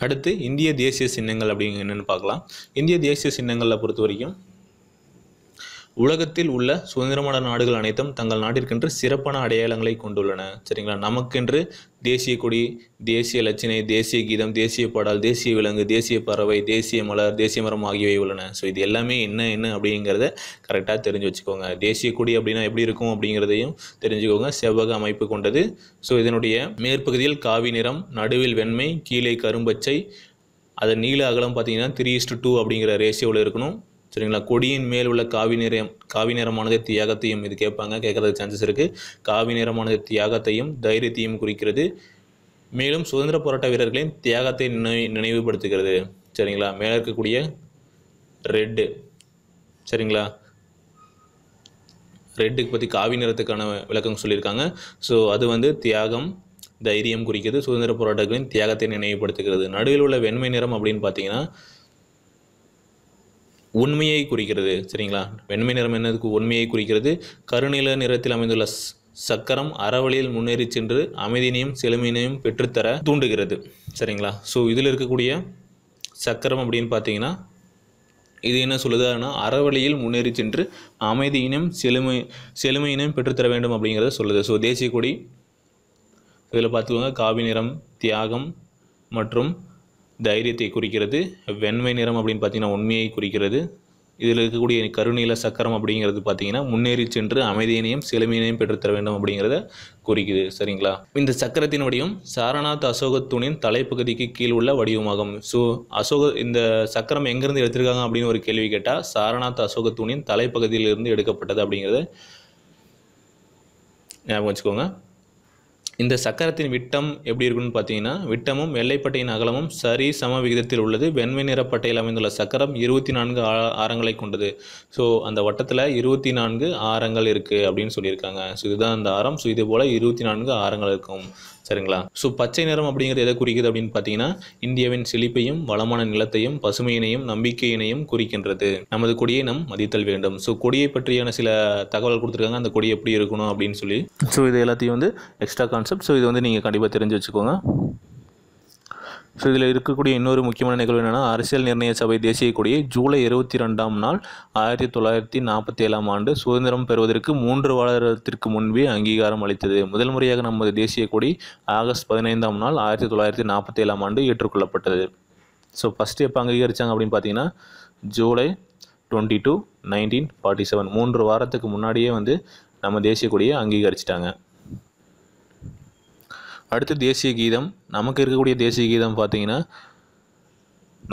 அடுத்து இந்திய தேசிய சின்னங்கள் அப்படிங்க என்னென்னு பார்க்கலாம். இந்திய தேசிய சின்னங்களை பொறுத்த வரைக்கும் உலகத்தில் உள்ள சுதந்திரமான நாடுகள் அனைத்தும் தங்கள் நாட்டிற்கென்று சிறப்பான அடையாளங்களை கொண்டுள்ளன. சரிங்களா? நமக்கென்று தேசிய கொடி, தேசிய இலச்சினை, தேசிய கீதம், தேசிய பாடல், தேசிய விலங்கு, தேசிய பறவை, தேசிய மலர், தேசிய மரம் ஆகியவை உள்ளன. ஸோ இது எல்லாமே என்ன அப்படிங்கிறத கரெக்டாக தெரிஞ்சு வச்சுக்கோங்க. தேசிய கொடி அப்படின்னா எப்படி இருக்கும் அப்படிங்கிறதையும் தெரிஞ்சுக்கோங்க. செவ்வக அமைப்பு கொண்டது. ஸோ இதனுடைய மேற்பகுதியில் காவி நிறம், நடுவில் வெண்மை, கீழே கரும்பச்சை, அதன் நீள அகலம் பார்த்தீங்கன்னா 3:2 அப்படிங்கிற ரேஷியோவில் இருக்கணும். சரிங்களா? கொடியின் மேல் உள்ள காவி நிறமானது தியாகத்தையும், இது கேட்கறதுக்கு சான்சஸ் இருக்குது. காவி நிறமானது தியாகத்தையும் தைரியத்தையும் குறிக்கிறது. மேலும் சுதந்திர போராட்ட வீரர்களின் தியாகத்தை நினைவுபடுத்துகிறது. சரிங்களா? மேலே இருக்கக்கூடிய ரெட்டு, சரிங்களா, ரெட்டுக்கு பற்றி காவி நிறத்துக்கான விளக்கம் சொல்லியிருக்காங்க. ஸோ அது தியாகம், தைரியம் குறிக்கிறது. சுதந்திர போராட்டங்களின் தியாகத்தை நினைவுபடுத்துகிறது. நடுவில் உள்ள வெண்மை நிறம் அப்படின்னு பார்த்தீங்கன்னா உண்மையை குறிக்கிறது. சரிங்களா? வெண்மை நிறம் என்னதுக்கு? உண்மையை குறிக்கிறது. கருநில நிறத்தில் அமைந்துள்ள சக்கரம் அறவழியில் முன்னேறி சென்று அமைதியினையும் செழுமையினையும் பெற்றுத்தர தூண்டுகிறது. சரிங்களா? ஸோ இதில் இருக்கக்கூடிய சக்கரம் அப்படின்னு பார்த்தீங்கன்னா இது என்ன சொல்லுதுன்னா அறவழியில் முன்னேறி சென்று அமைதியினையும் செழுமையினையும் பெற்றுத்தர வேண்டும் அப்படிங்கிறத சொல்லுது. ஸோ தேசிய கொடி இதில் பார்த்துக்கோங்க. காவி நிறம் தியாகம் மற்றும் தைரியத்தை குறிக்கிறது. வெண்மை நிறம் அப்படின்னு பார்த்தீங்கன்னா உண்மையை குறிக்கிறது. இதில் இருக்கக்கூடிய கருநீல சக்கரம் அப்படிங்கிறது பார்த்தீங்கன்னா முன்னேறி சென்று அமைதியினையும் செழுமையினையும் பெற்றுத்தர வேண்டும் அப்படிங்கிறத குறிக்குது. சரிங்களா? இந்த சக்கரத்தின் வடிவம் சாரநாத் அசோக தூணின் தலைப்பகுதிக்கு கீழ் உள்ள வடிவமாகும். ஸோ இந்த சக்கரம் எங்கேருந்து எடுத்திருக்காங்க அப்படின்னு ஒரு கேள்வி கேட்டால் சாரநாத் அசோக தூணின் தலைப்பகுதியிலிருந்து எடுக்கப்பட்டது அப்படிங்கிறத ஞாபகம் வச்சுக்கோங்க. இந்த சக்கரத்தின் விட்டம் எப்படி இருக்குன்னு பார்த்தீங்கன்னா விட்டமும் எல்லைப்பட்டையின் அகலமும் சரி சம விகிதத்தில் உள்ளது. வெண்மை நிற பட்டையில் அமைந்துள்ள சக்கரம் 24 ஆரங்களை கொண்டது. ஸோ அந்த வட்டத்தில் 24 ஆரங்கள் இருக்குது அப்படின்னு சொல்லியிருக்காங்க. ஸோ இதுதான் அந்த ஆரம். ஸோ இது போல் 24 ஆரங்கள் இருக்கும். சரிங்களா? ஸோ பச்சை நிறம் அப்படிங்கிறது எதை குறிக்குது அப்படின்னு பார்த்தீங்கன்னா இந்தியாவின் செழிப்பையும் வளமான நிலத்தையும் பசுமையினையும் நம்பிக்கையினையும் குறிக்கின்றது. நமது கொடியை நாம் மதித்தல் வேண்டும். ஸோ கொடியை பற்றியான சில தகவல் கொடுத்துருக்காங்க. அந்த கொடி எப்படி இருக்கணும் அப்படின்னு சொல்லி. ஸோ இது எல்லாத்தையும் எக்ஸ்ட்ரா கான்செப்ட். ஸோ இது நீங்கள் கண்டிப்பாக தெரிஞ்சு வச்சுக்கோங்க. ஸோ இதில் இருக்கக்கூடிய இன்னொரு முக்கியமான நிகழ்வு என்னென்னா அரசியல் நிர்ணய சபை தேசிய கொடியை ஜூலை 22ஆம் நாள் 1947ஆம் ஆண்டு சுதந்திரம் பெறுவதற்கு 3 வாரத்திற்கு முன்பே அங்கீகாரம் அளித்தது. முதல் முறையாக நமது தேசிய கொடி ஆகஸ்ட் 15ஆம் நாள் 1947ஆம் ஆண்டு ஏற்றுக்கொள்ளப்பட்டது. ஸோ ஃபஸ்ட்டு எப்போ அங்கீகரித்தாங்க அப்படின்னு பார்த்தீங்கன்னா ஜூலை 22, 1947 3 வாரத்துக்கு முன்னாடியே நம்ம தேசிய கொடியை அங்கீகரிச்சிட்டாங்க. அடுத்து தேசிய கீதம். நமக்கு இருக்கக்கூடிய தேசிய கீதம் பார்த்தீங்கன்னா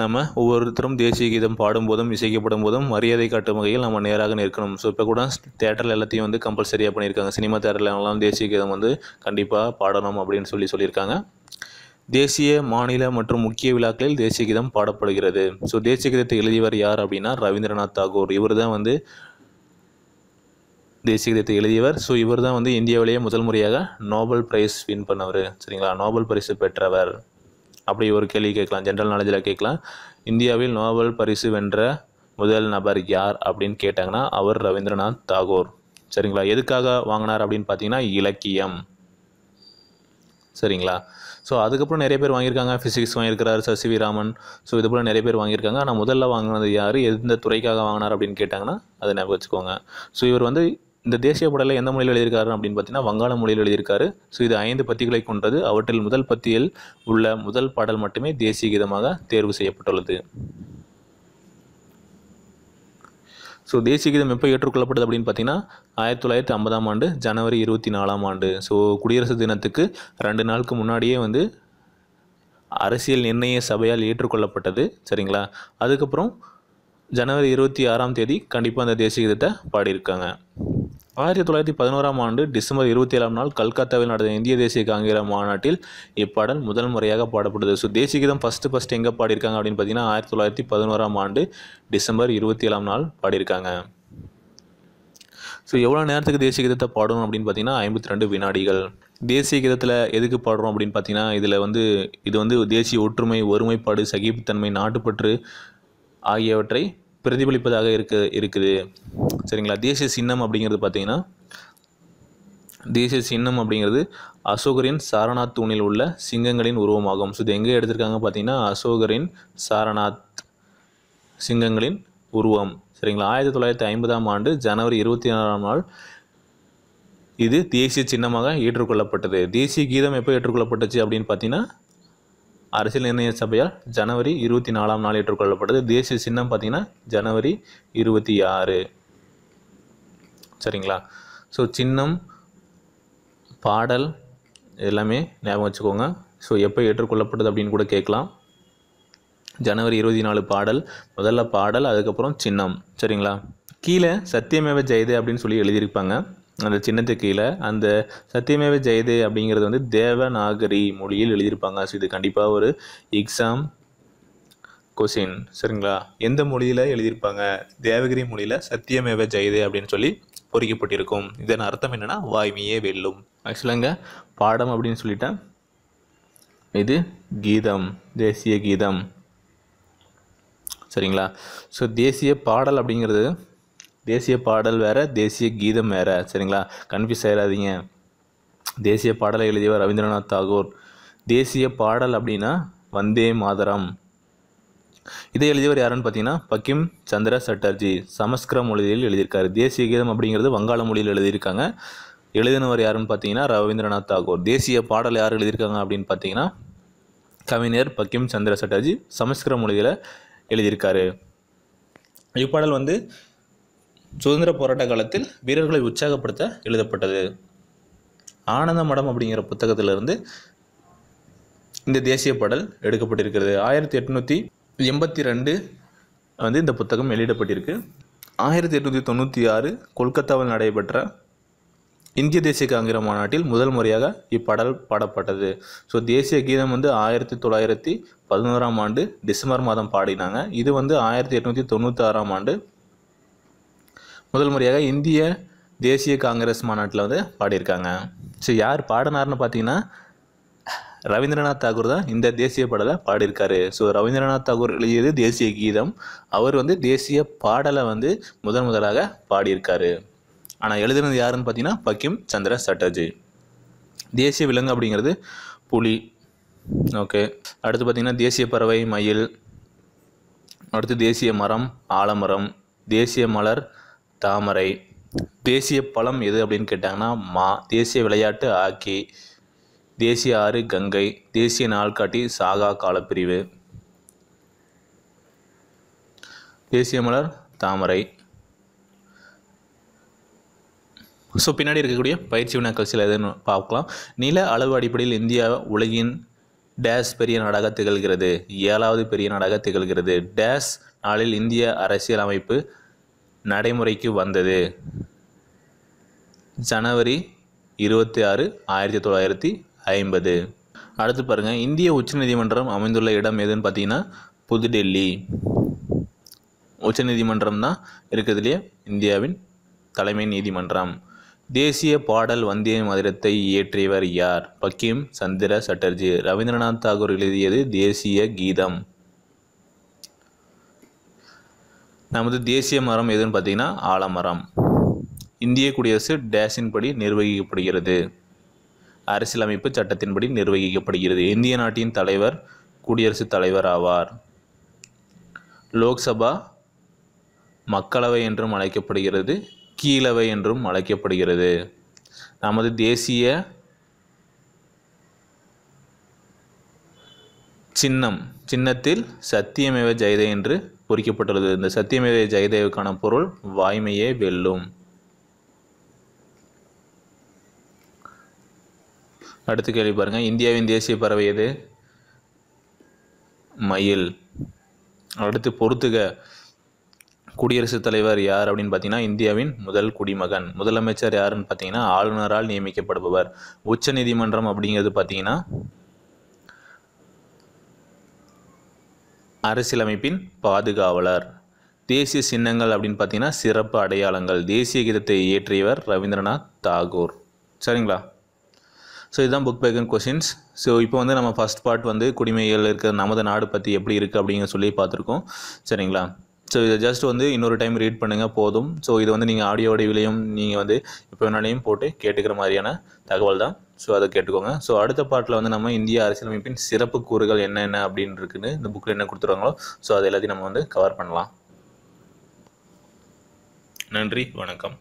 நம்ம ஒவ்வொருத்தரும் தேசிய கீதம் பாடும்போதும் இசைக்கப்படும் போதும் மரியாதை காட்டும் வகையில் நம்ம நேராக நிற்கணும். ஸோ இப்போ கூட தேட்டரில் எல்லாத்தையும் கம்பல்சரியாக பண்ணியிருக்காங்க. சினிமா தேட்டரில் எல்லாம் தேசிய கீதம் கண்டிப்பாக பாடணும் அப்படின்னு சொல்லியிருக்காங்க. தேசிய மாநில மற்றும் முக்கிய விழாக்களில் தேசிய கீதம் பாடப்படுகிறது. ஸோ தேசிய கீதத்தை எழுதியவர் யார் அப்படின்னா ரவீந்திரநாத் தாகூர். இவர் தான் தேசிய கீதத்தை எழுதியவர். ஸோ இவர் தான் இந்தியாவிலேயே முதல் முறையாக நோபல் பிரைஸ் வின் பண்ணவர். சரிங்களா? நோபல் பரிசு பெற்றவர். அப்படி ஒரு கேள்வி கேட்கலாம், ஜென்ரல் நாலேஜில் கேட்கலாம். இந்தியாவில் நோபல் பரிசு வென்ற முதல் நபர் யார் அப்படின்னு கேட்டாங்கன்னா அவர் ரவீந்திரநாத் தாகூர். சரிங்களா? எதுக்காக வாங்கினார் அப்படின்னு பார்த்தீங்கன்னா இலக்கியம். சரிங்களா? ஸோ அதுக்கப்புறம் நிறைய பேர் வாங்கியிருக்காங்க. ஃபிசிக்ஸ் வாங்கியிருக்கிறார் சசிவி ராமன். ஸோ இது போல் நிறைய பேர் வாங்கியிருக்காங்க. ஆனால் முதல்ல வாங்கினது யார், எந்த துறைக்காக வாங்கினார் அப்படின்னு கேட்டாங்கன்னா அதை ஞாபகம் வச்சுக்கோங்க. ஸோ இவர் இந்த தேசிய பாடலை எந்த மொழியில் எழுதியிருக்காரு அப்படின்னு பார்த்தீங்கன்னா வங்காள மொழியில் எழுதியிருக்காரு. ஸோ இது 5 பத்திகளை கொண்டது. அவற்றில் முதல் பத்தியில் உள்ள முதல் பாடல் மட்டுமே தேசிய கீதமாக தேர்வு செய்யப்பட்டுள்ளது. ஸோ தேசிய கீதம் எப்போ ஏற்றுக்கொள்ளப்படுது அப்படின்னு பார்த்தீங்கன்னா 1950ஆம் ஆண்டு ஜனவரி 24ஆம் ஆண்டு. ஸோ குடியரசு தினத்துக்கு 2 நாளுக்கு முன்னாடியே அரசியல் நிர்ணய சபையால் ஏற்றுக்கொள்ளப்பட்டது. சரிங்களா? அதுக்கப்புறம் ஜனவரி 26ஆம் தேதி கண்டிப்பாக அந்த தேசிய கீதத்தை பாடியிருக்காங்க. 1911ஆம் ஆண்டு டிசம்பர் 27ஆம் நாள் கல்கத்தாவில் நடந்த இந்திய தேசிய காங்கிரஸ் மாநாட்டில் இப்பாடல் முதல் முறையாக பாடப்படுது. ஸோ தேசிய கீதம் ஃபஸ்ட்டு எங்கே பாடியிருக்காங்க அப்படின்னு பார்த்தீங்கன்னா 1911ஆம் ஆண்டு டிசம்பர் 27ஆம் நாள் பாடியிருக்காங்க. ஸோ எவ்வளோ நேரத்துக்கு தேசிய கீதத்தை பாடணும் அப்படின்னு பார்த்தீங்கன்னா 52 வினாடிகள். தேசிய கீதத்தில் எதுக்கு பாடுறோம் அப்படின்னு பார்த்தீங்கன்னா இதில் இது தேசிய ஒற்றுமை, ஒருமைப்பாடு, சகிப்புத்தன்மை, நாட்டுப்பற்று ஆகியவற்றை பிரதிபலிப்பதாக இருக்குது. சரிங்களா? தேசிய சின்னம் அப்படிங்கிறது பார்த்தீங்கன்னா தேசிய சின்னம் அப்படிங்கிறது அசோகரின் சாரநாத் தூணில் உள்ள சிங்கங்களின் உருவமாகும். ஸோ இது எங்கே எடுத்திருக்காங்க பார்த்தீங்கன்னா அசோகரின் சாரநாத் சிங்கங்களின் உருவம். சரிங்களா. 1950ஆம் ஆண்டு ஜனவரி 24ஆம் நாள் இது தேசிய சின்னமாக ஏற்றுக்கொள்ளப்பட்டது. தேசிய கீதம் எப்போ ஏற்றுக்கொள்ளப்பட்டுச்சு அப்படின்னு பார்த்தீங்கன்னா அரசியல் நிர்ணய சபையால் ஜனவரி 24ஆம் நாள் ஏற்றுக்கொள்ளப்பட்டது. தேசிய சின்னம் பார்த்தீங்கன்னா ஜனவரி 26. சரிங்களா. ஸோ சின்னம், பாடல் எல்லாமே ஞாபகம் வச்சுக்கோங்க. ஸோ எப்போ ஏற்றுக்கொள்ளப்பட்டது அப்படின்னு கூட கேட்கலாம். ஜனவரி 24 பாடல், முதல்ல பாடல், அதுக்கப்புறம் சின்னம். சரிங்களா. கீழே சத்தியமேவ ஜெயதே அப்படின்னு சொல்லி எழுதியிருப்பாங்க. அந்த சின்னத்துக்கு கீழே அந்த சத்தியமேவ ஜெயதே அப்படிங்கிறது வந்து தேவநாகரி மொழியில் எழுதியிருப்பாங்க. ஸோ இது கண்டிப்பாக ஒரு எக்ஸாம் கொஷின். சரிங்களா. எந்த மொழியில் எழுதியிருப்பாங்க? தேவகிரி மொழியில் சத்தியமேவ ஜெயதே அப்படின்னு சொல்லி பொறிக்கப்பட்டிருக்கும். இதன் அர்த்தம் என்னென்னா வாய்மையே வெல்லும். ஆக்சுவலாங்க பாடம் அப்படின்னு சொல்லிட்டேன். இது கீதம், தேசிய கீதம். சரிங்களா. ஸோ தேசிய பாடல் அப்படிங்கிறது தேசிய பாடல் வேறு, தேசிய கீதம் வேறு. சரிங்களா. கன்ஃபியூஸ் ஆகிடாதீங்க. தேசிய பாடலை எழுதியவர் ரவீந்திரநாத் தாகூர். தேசிய பாடல் அப்படின்னா வந்தே மாதரம். இதை எழுதியவர் யாருன்னு பார்த்தீங்கன்னா பங்கிம் சந்திர சட்டர்ஜி. சமஸ்கிருத மொழியில் எழுதியிருக்காரு. தேசிய கீதம் அப்படிங்கிறது வங்காள மொழியில் எழுதியிருக்காங்க. எழுதினவர் யாருன்னு பார்த்தீங்கன்னா ரவீந்திரநாத் தாகூர். தேசிய பாடல் யார் எழுதியிருக்காங்க அப்படின்னு பார்த்தீங்கன்னா கவிஞர் பங்கிம் சந்திர சட்டர்ஜி சமஸ்கிருத மொழியில் எழுதியிருக்காரு. இப்பாடல் வந்து சுதந்திர போராட்ட காலத்தில் வீரர்களை உற்சாகப்படுத்த எழுதப்பட்டது. ஆனந்த மடம் அப்படிங்கிற புத்தகத்திலிருந்து இந்த தேசிய பாடல் எடுக்கப்பட்டிருக்கிறது. 1882 வந்து இந்த புத்தகம் வெளியிடப்பட்டிருக்கு. 1896 கொல்கத்தாவில் நடைபெற்ற இந்திய தேசிய காங்கிரஸ் மாநாட்டில் முதல் முறையாக இப்பாடல் பாடப்பட்டது. ஸோ தேசிய கீதம் வந்து 1911ஆம் ஆண்டு டிசம்பர் மாதம் பாடினாங்க. இது வந்து 1896ஆம் ஆண்டு முதல் முறையாக இந்திய தேசிய காங்கிரஸ் மாநாட்டில் வந்து பாடியிருக்காங்க. ஸோ யார் பாடினார்னு பார்த்தீங்கன்னா ரவீந்திரநாத் தாகூர் தான் இந்த தேசிய பாடலை பாடியிருக்காரு. ஸோ ரவீந்திரநாத் தாகூர் எழுதியது தேசிய கீதம். அவர் வந்து தேசிய பாடலை வந்து முதலாக பாடியிருக்காரு. ஆனால் எழுதுனது யாருன்னு பார்த்தீங்கன்னா பங்கிம் சந்திர சட்டர்ஜி. தேசிய விலங்கு அப்படிங்கிறது புலி. ஓகே. அடுத்து பார்த்தீங்கன்னா தேசிய பறவை மயில். அடுத்து தேசிய மரம் ஆலமரம். தேசிய மலர் தாமரை. தேசிய பழம் எது அப்படின்னு கேட்டாங்கன்னா மா. தேசிய விளையாட்டு ஹாக்கி. தேசிய ஆறு கங்கை. தேசிய நாள்காட்டி சாகா காலப்பிரிவு. தேசிய மலர் தாமரை. ஸோ பின்னாடி இருக்கக்கூடிய பயிற்சி வினாக்கள் சில எதுன்னு பார்க்கலாம். நில அளவு அடிப்படையில் இந்தியா உலகின் டேஸ் பெரிய நாடாக திகழ்கிறது. 7வது பெரிய நாடாக திகழ்கிறது. டேஸ் நாளில் இந்திய அரசியல் அமைப்பு நடைமுறைக்கு வந்தது. ஜனவரி 26, 1950. அடுத்து பாருங்கள், இந்திய உச்சநீதிமன்றம் அமைந்துள்ள இடம் எதுன்னு பார்த்தீங்கன்னா புதுடெல்லி. உச்சநீதிமன்றம் தான் இருக்கிறதுலையே இந்தியாவின் தலைமை நீதிமன்றம். தேசிய பாடல் வந்தே மாதரத்தை இயற்றியவர் யார்? பங்கிம் சந்திர சட்டர்ஜி. ரவீந்திரநாத் தாகூர் எழுதியது தேசிய கீதம். நமது தேசிய மரம் எதுன்னு பார்த்தீங்கன்னா ஆலமரம். இந்திய குடியரசு டேஸின் படி நிர்வகிக்கப்படுகிறது. அரசியலமைப்பு சட்டத்தின்படி நிர்வகிக்கப்படுகிறது. இந்திய நாட்டின் தலைவர் குடியரசுத் தலைவர் ஆவார். லோக்சபா மக்களவை என்றும் அழைக்கப்படுகிறது, கீழவை என்றும் அழைக்கப்படுகிறது. நமது தேசிய சின்னத்தில் சத்தியமேவ ஜெயதே என்று பொறிக்கப்பட்டுள்ளது. இந்த சத்தியமேவ ஜெயதேவுக்கான பொருள் வாய்மையே வெல்லும். அடுத்து கேள்வி பாருங்க, இந்தியாவின் தேசிய பறவை எது? மயில். அடுத்து பொறுத்துக, குடியரசுத் தலைவர் யார் அப்படின்னு பார்த்தீங்கன்னா இந்தியாவின் முதல் குடிமகன். முதலமைச்சர் யாருன்னு பார்த்தீங்கன்னா ஆளுநரால் நியமிக்கப்படுபவர். உச்ச நீதிமன்றம் அப்படிங்கிறது பார்த்தீங்கன்னா அரசியலமைப்பின் பாதுகாவலர். தேசிய சின்னங்கள் அப்படின்னு பார்த்தீங்கன்னா சிறப்பு அடையாளங்கள். தேசிய கீதத்தை இயற்றியவர் ரவீந்திரநாத் தாகூர். சரிங்களா? ஸோ இதுதான் book back and questions. So இப்போ வந்து நம்ம ஃபஸ்ட் பார்ட் வந்து குடிமைகள் இருக்கிற நமது நாடு பற்றி எப்படி இருக்குது அப்படிங்கிற சொல்லி பார்த்துருக்கோம். சரிங்களா? ஸோ இதை ஜஸ்ட் வந்து இன்னொரு டைம் ரீட் பண்ணுங்கள் போதும். ஸோ இது வந்து நீங்கள் ஆடியோ வடிவிலையும் நீங்கள் வந்து இப்போ வேணாலையும் போட்டு கேட்டுக்கிற மாதிரியான தகவல் தான். ஸோ அதை கேட்டுக்கோங்க. ஸோ அடுத்த பாட்டில் வந்து நம்ம இந்திய அரசியலமைப்பின் சிறப்பு கூறுகள் என்னென்ன அப்படின்னு இருக்குன்னு இந்த புக்கில் என்ன கொடுத்துருவாங்களோ ஸோ அது எல்லாத்தையும் நம்ம வந்து கவர் பண்ணலாம். நன்றி, வணக்கம்.